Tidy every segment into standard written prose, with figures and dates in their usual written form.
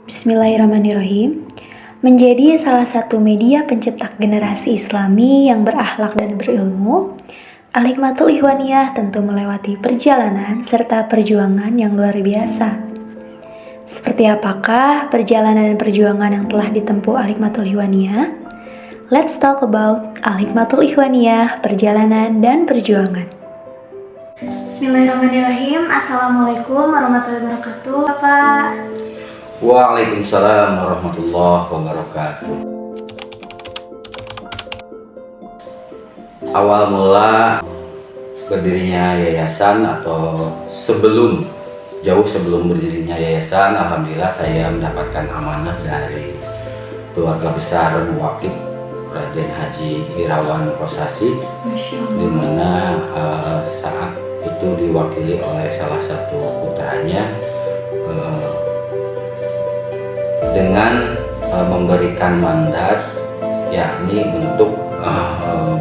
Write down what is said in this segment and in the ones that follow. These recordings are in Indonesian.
Bismillahirrahmanirrahim. Menjadi salah satu media pencetak generasi Islami yang berakhlak dan berilmu, Al-Hikmatul Ikhwaniyah tentu melewati perjalanan serta perjuangan yang luar biasa. Seperti apakah perjalanan dan perjuangan yang telah ditempuh Al-Hikmatul Ikhwaniyah? Let's talk about Al-Hikmatul Ikhwaniyah, perjalanan dan perjuangan. Bismillahirrahmanirrahim. Assalamualaikum warahmatullahi wabarakatuh, Bapak. Waalaikumsalam warahmatullahi wabarakatuh. Awal mula berdirinya yayasan atau jauh sebelum berdirinya yayasan, alhamdulillah saya mendapatkan amanah dari keluarga besar Muwakif Raden Haji Irawan Kosasih, di mana saat itu diwakili oleh salah satu putranya dengan memberikan mandat, yakni untuk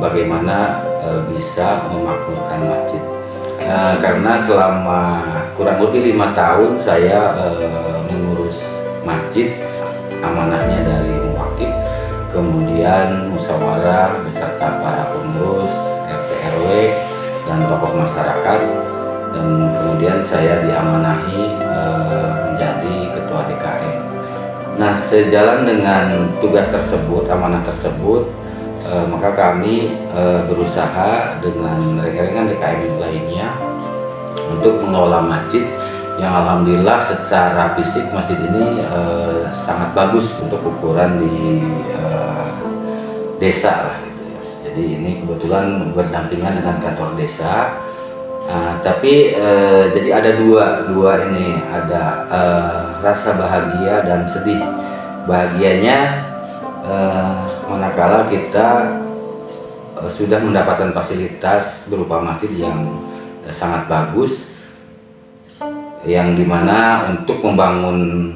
bagaimana bisa memakmurkan masjid. Karena selama kurang lebih 5 tahun saya mengurus masjid, amanahnya dari Muwakif, kemudian musyawarah beserta para pengurus RT RW dan tokoh masyarakat, dan kemudian saya diamanahi menjadi ketua DKM. Nah, sejalan dengan tugas tersebut, amanah tersebut, maka kami berusaha dengan rekan-rekan DKM lainnya untuk mengelola masjid yang alhamdulillah secara fisik masjid ini sangat bagus untuk ukuran di desa lah, gitu ya. Jadi ini kebetulan berdampingan dengan kantor desa. Tapi jadi ada dua ini, ada rasa bahagia dan sedih. Bahagianya manakala kita sudah mendapatkan fasilitas berupa masjid yang sangat bagus, yang dimana untuk membangun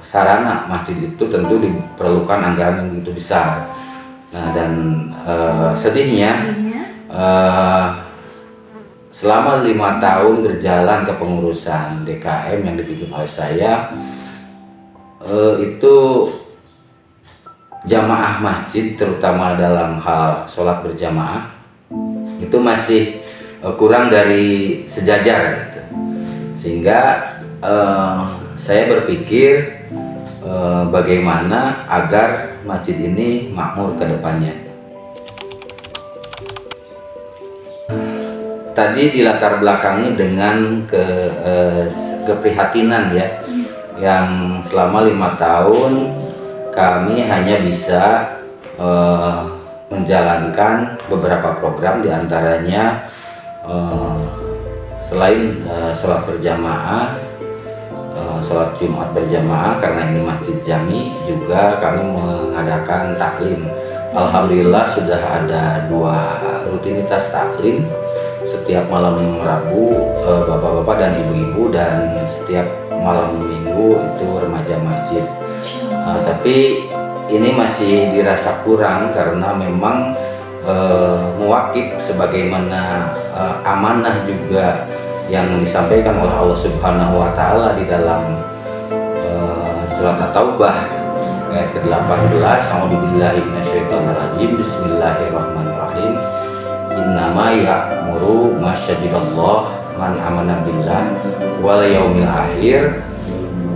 sarana masjid itu tentu diperlukan anggaran yang begitu besar. Nah, dan sedihnya selama 5 tahun berjalan kepengurusan DKM yang dipimpin oleh saya, itu jamaah masjid terutama dalam hal sholat berjamaah itu masih kurang dari sejajar gitu. Sehingga saya berpikir bagaimana agar masjid ini makmur ke depannya. Tadi dilatar belakangi dengan keprihatinan ya, yang selama 5 tahun kami hanya bisa menjalankan beberapa program, diantaranya selain sholat berjamaah, sholat Jumat berjamaah, karena ini masjid jami, juga kami mengadakan taklim. Alhamdulillah sudah ada 2 rutinitas taklim setiap malam Rabu, bapak-bapak dan ibu-ibu, dan setiap malam Minggu itu remaja masjid. Tapi ini masih dirasa kurang karena memang Muwakif sebagaimana amanah juga yang disampaikan oleh Allah Subhanahu wa Ta'ala di dalam surat At-Taubah ayat ke-18, A'udzubillahi minasyaitonirrajim, Bismillahirrahmanirrahim. Innama ya'muru masyajidallah man amana billah wal yaumil akhir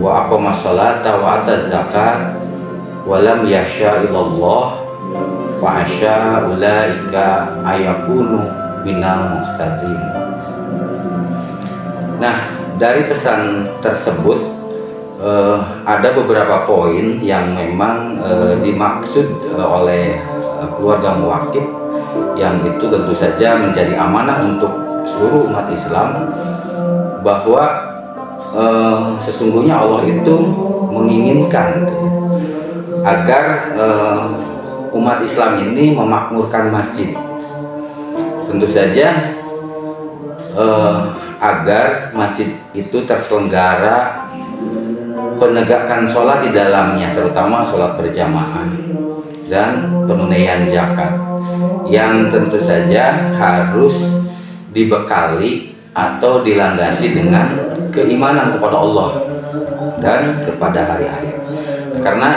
wa aqama sholata wa ata zakat wa lam yasha illallah wa asya ulaika ayakunu minal muhtadin. Nah, dari pesan tersebut ada beberapa poin yang memang dimaksud oleh keluarga Muwakif, yang itu tentu saja menjadi amanah untuk seluruh umat Islam, bahwa sesungguhnya Allah itu menginginkan agar umat Islam ini memakmurkan masjid. Tentu saja agar masjid itu terselenggara penegakan sholat di dalamnya, terutama sholat berjamaah dan penunaian zakat, yang tentu saja harus dibekali atau dilandasi dengan keimanan kepada Allah dan kepada hari akhir. Karena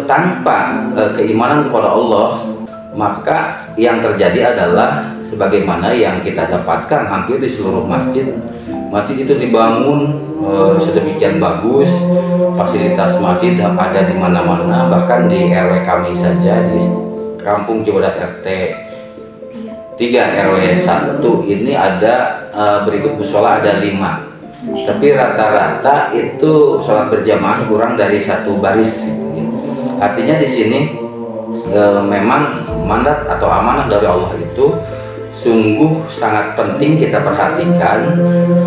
tanpa keimanan kepada Allah, maka yang terjadi adalah sebagaimana yang kita dapatkan hampir di seluruh masjid. Masjid itu dibangun sedemikian bagus, fasilitas masjid ada di mana-mana, bahkan di RW kami saja di Kampung Cibodas RT 3 RW 1 ini ada berikut musola ada 5, tapi rata-rata itu sholat berjamaah kurang dari 1 baris gitu ya. Artinya di sini memang mandat atau amanah dari Allah itu sungguh sangat penting kita perhatikan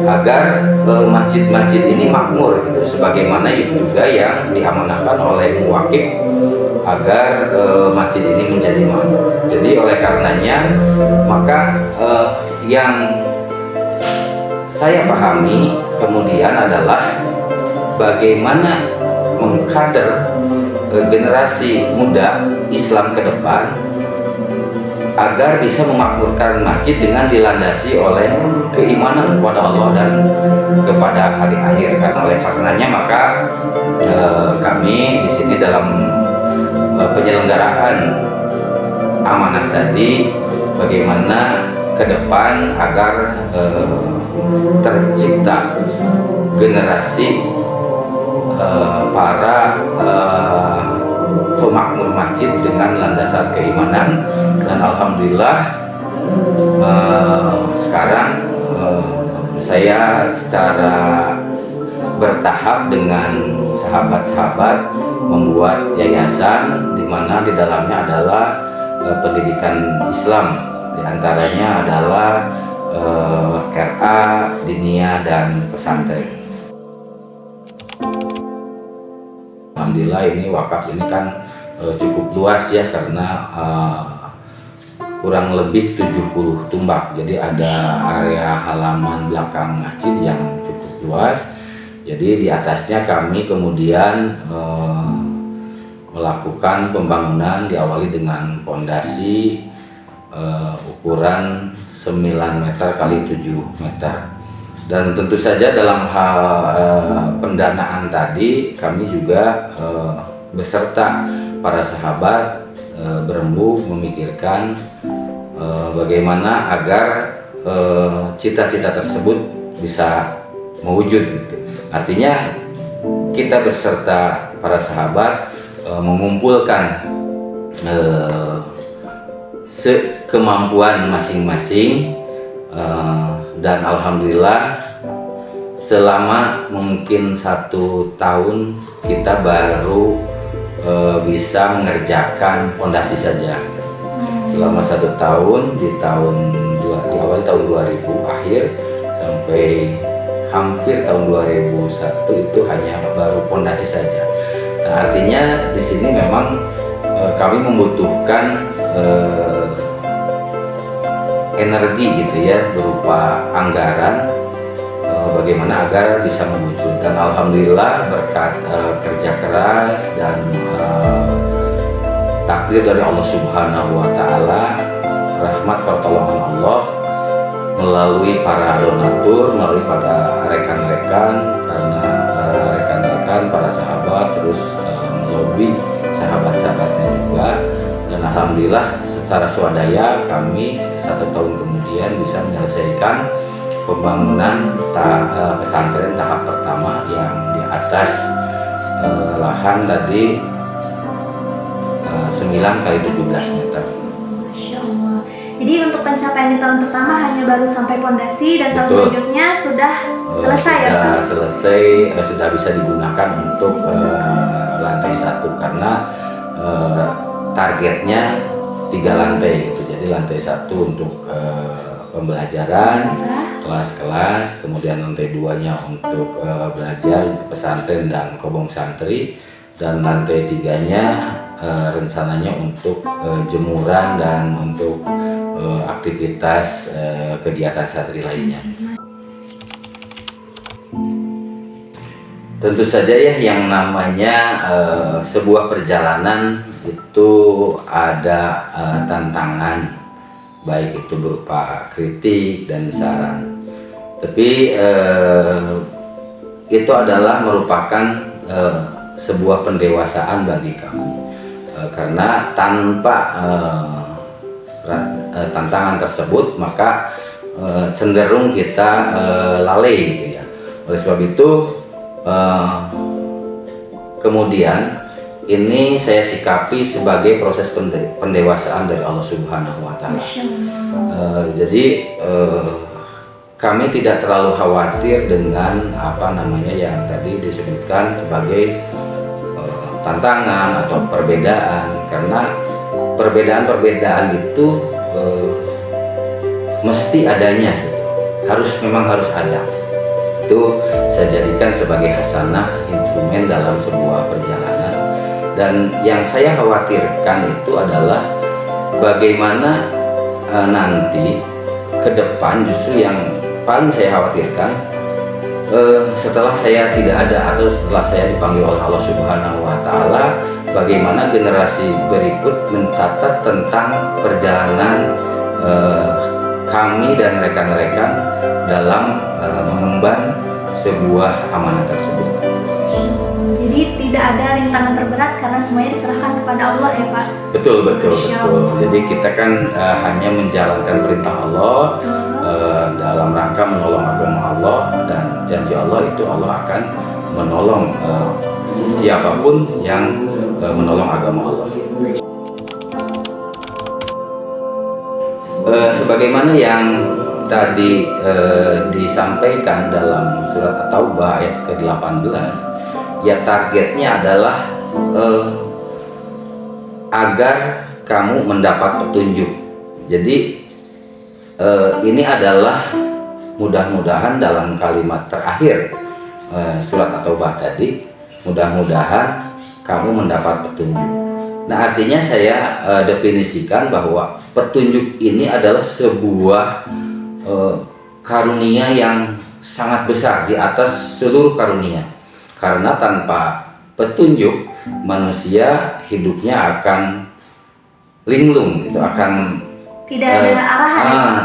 agar masjid-masjid ini makmur gitu, sebagaimana juga yang diamanahkan oleh muwakif agar masjid ini menjadi makmur. Jadi oleh karenanya maka yang saya pahami kemudian adalah bagaimana mengkader generasi muda Islam ke depan agar bisa memakmurkan masjid dengan dilandasi oleh keimanan kepada Allah dan kepada hari akhir. Karena oleh karenanya maka kami di sini dalam penyelenggaraan amanah tadi bagaimana ke depan agar tercipta generasi para pemakmur masjid dengan landasan keimanan. Dan alhamdulillah sekarang saya secara bertahap dengan sahabat-sahabat membuat yayasan di mana di dalamnya adalah pendidikan Islam, diantaranya adalah RA, Diniyah, dan pesantren. Alhamdulillah ini wakaf ini kan cukup luas ya, karena kurang lebih 70 tumbak. Jadi ada area halaman belakang masjid yang cukup luas. Jadi di atasnya kami kemudian melakukan pembangunan, diawali dengan pondasi ukuran 9 meter kali 7 meter. Dan tentu saja dalam hal pendanaan tadi kami juga beserta para sahabat berembuk memikirkan bagaimana agar cita-cita tersebut bisa mewujud gitu. Artinya kita beserta para sahabat mengumpulkan sekemampuan masing-masing, dan alhamdulillah selama mungkin 1 tahun kita baru bisa mengerjakan pondasi saja. Selama 1 tahun di awal tahun 2000 akhir sampai hampir tahun 2001 itu hanya baru pondasi saja. Nah, artinya di sini memang kami membutuhkan energi gitu ya, berupa anggaran bagaimana agar bisa mewujudkan. Alhamdulillah berkat kerja keras dan takdir dari Allah Subhanahu wa Ta'ala, rahmat pertolongan Allah melalui para donatur, melalui pada rekan-rekan, karena rekan-rekan para sahabat terus melobi sahabat-sahabatnya juga, dan alhamdulillah secara swadaya kami 1 tahun kemudian bisa menyelesaikan pembangunan pesantren tahap pertama yang di atas lahan tadi 9 kali 17 meter. Masya Allah. Jadi untuk pencapaian di tahun pertama hanya baru sampai pondasi, dan tahun Betul. selanjutnya sudah selesai ya Pak? Sudah selesai, sudah bisa digunakan untuk lantai 1 karena targetnya 3 lantai gitu. Jadi lantai 1 untuk pembelajaran, kelas-kelas, kemudian lantai 2-nya untuk belajar pesantren dan kobong santri, dan lantai 3-nya rencananya untuk jemuran dan untuk aktivitas kegiatan santri lainnya. Tentu saja ya, yang namanya sebuah perjalanan itu ada tantangan, baik itu berupa kritik dan saran. Tapi itu adalah merupakan sebuah pendewasaan bagi kami, karena tanpa tantangan tersebut maka cenderung kita lalai gitu ya. Oleh sebab itu kemudian ini saya sikapi sebagai proses pendewasaan dari Allah Subhanahu wa Ta'ala. Jadi kami tidak terlalu khawatir dengan yang tadi disebutkan sebagai tantangan atau perbedaan, karena perbedaan-perbedaan itu mesti adanya, gitu. Memang harus ada. Itu saya jadikan sebagai hasanah, instrumen dalam sebuah perjalanan. Dan yang saya khawatirkan itu adalah bagaimana nanti ke depan, justru yang paling saya khawatirkan setelah saya tidak ada atau setelah saya dipanggil oleh Allah Subhanahu wa Ta'ala, bagaimana generasi berikut mencatat tentang perjalanan kami dan rekan-rekan dalam mengemban sebuah amanah tersebut. Jadi tidak ada rintangan terberat karena semuanya diserahkan kepada Allah ya Pak? Betul. Jadi kita kan hanya menjalankan perintah Allah dalam rangka menolong agama Allah, dan janji Allah itu Allah akan menolong siapapun yang menolong agama Allah. Sebagaimana yang tadi disampaikan dalam surat At-Taubah ayat ke-18, ya targetnya adalah agar kamu mendapat petunjuk. Jadi ini adalah mudah-mudahan dalam kalimat terakhir surat At-Taubah tadi, mudah-mudahan kamu mendapat petunjuk. Nah, artinya saya definisikan bahwa petunjuk ini adalah sebuah karunia yang sangat besar di atas seluruh karunia. Karena tanpa petunjuk manusia hidupnya akan linglung, gitu, akan tidak ada arahan.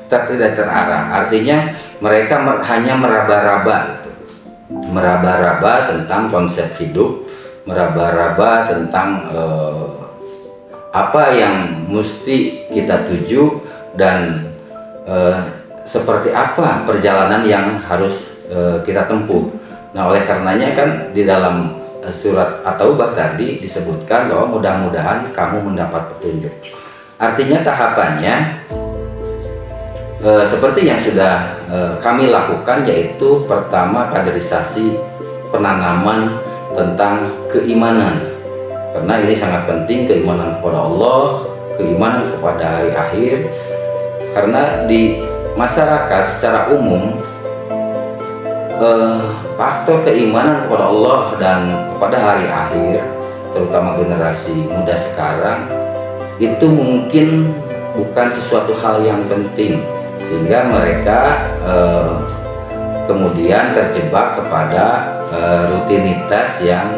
Tidak terarah. Artinya mereka hanya meraba-raba, gitu. Meraba-raba tentang konsep hidup, meraba-raba tentang apa yang mesti kita tuju, dan seperti apa perjalanan yang harus kita tempuh. Nah, oleh karenanya kan di dalam surat At-Taubah tadi disebutkan bahwa mudah-mudahan kamu mendapat petunjuk. Artinya tahapannya seperti yang sudah kami lakukan, yaitu pertama kaderisasi penanaman tentang keimanan, karena ini sangat penting, keimanan kepada Allah, keimanan kepada hari akhir. Karena di masyarakat secara umum faktor keimanan kepada Allah dan kepada hari akhir, terutama generasi muda sekarang, itu mungkin bukan sesuatu hal yang penting, sehingga mereka kemudian terjebak kepada rutinitas yang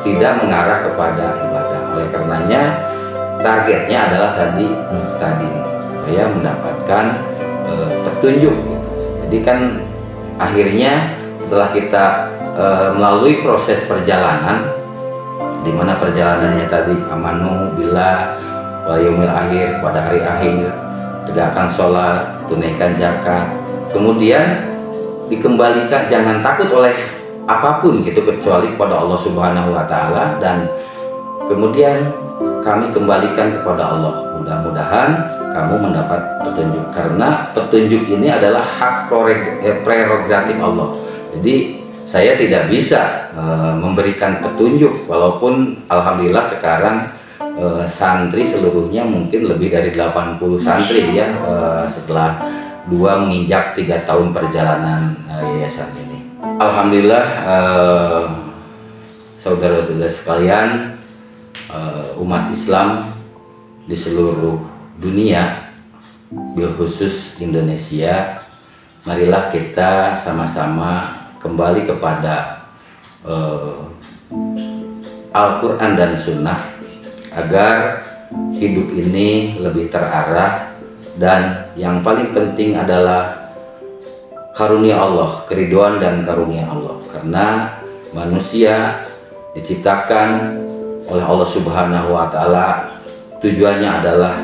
tidak mengarah kepada ibadah. Oleh karenanya targetnya adalah tadi supaya mendapatkan petunjuk. Jadi kan akhirnya setelah kita melalui proses perjalanan, di mana perjalanannya tadi amanu billah wal yaumil akhir, pada hari akhir, tegakkan sholat, tunaikan zakat, kemudian dikembalikan, jangan takut oleh apapun gitu kecuali kepada Allah Subhanahu wa Ta'ala, dan kemudian kami kembalikan kepada Allah. Mudah-mudahan kamu mendapat petunjuk, karena petunjuk ini adalah hak prerogatif Allah. Jadi saya tidak bisa memberikan petunjuk, walaupun alhamdulillah sekarang santri seluruhnya mungkin lebih dari 80 santri ya, setelah menginjak 3 tahun perjalanan yayasan ini. Alhamdulillah saudara-saudara sekalian, umat Islam di seluruh dunia, bil khusus Indonesia, marilah kita sama-sama kembali kepada Al-Quran dan Sunnah, agar hidup ini lebih terarah, dan yang paling penting adalah karunia Allah, keriduan dan karunia Allah. Karena manusia diciptakan oleh Allah Subhanahu wa taala tujuannya adalah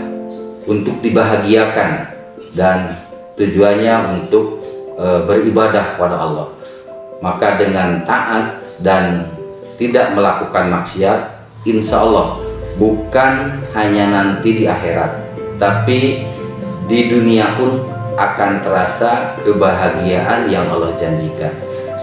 untuk dibahagiakan dan tujuannya untuk beribadah kepada Allah. Maka dengan taat dan tidak melakukan maksiat, insya Allah bukan hanya nanti di akhirat, tapi di dunia pun akan terasa kebahagiaan yang Allah janjikan.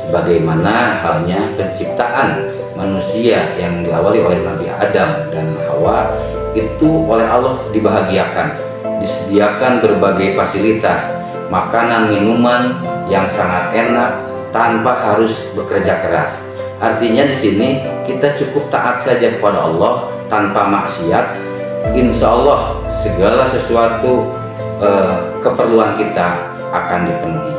Sebagaimana halnya penciptaan manusia yang diawali oleh Nabi Adam dan Hawa, itu oleh Allah dibahagiakan, disediakan berbagai fasilitas, makanan, minuman yang sangat enak tanpa harus bekerja keras. Artinya di sini kita cukup taat saja kepada Allah tanpa maksiat, insya Allah segala sesuatu keperluan kita akan dipenuhi.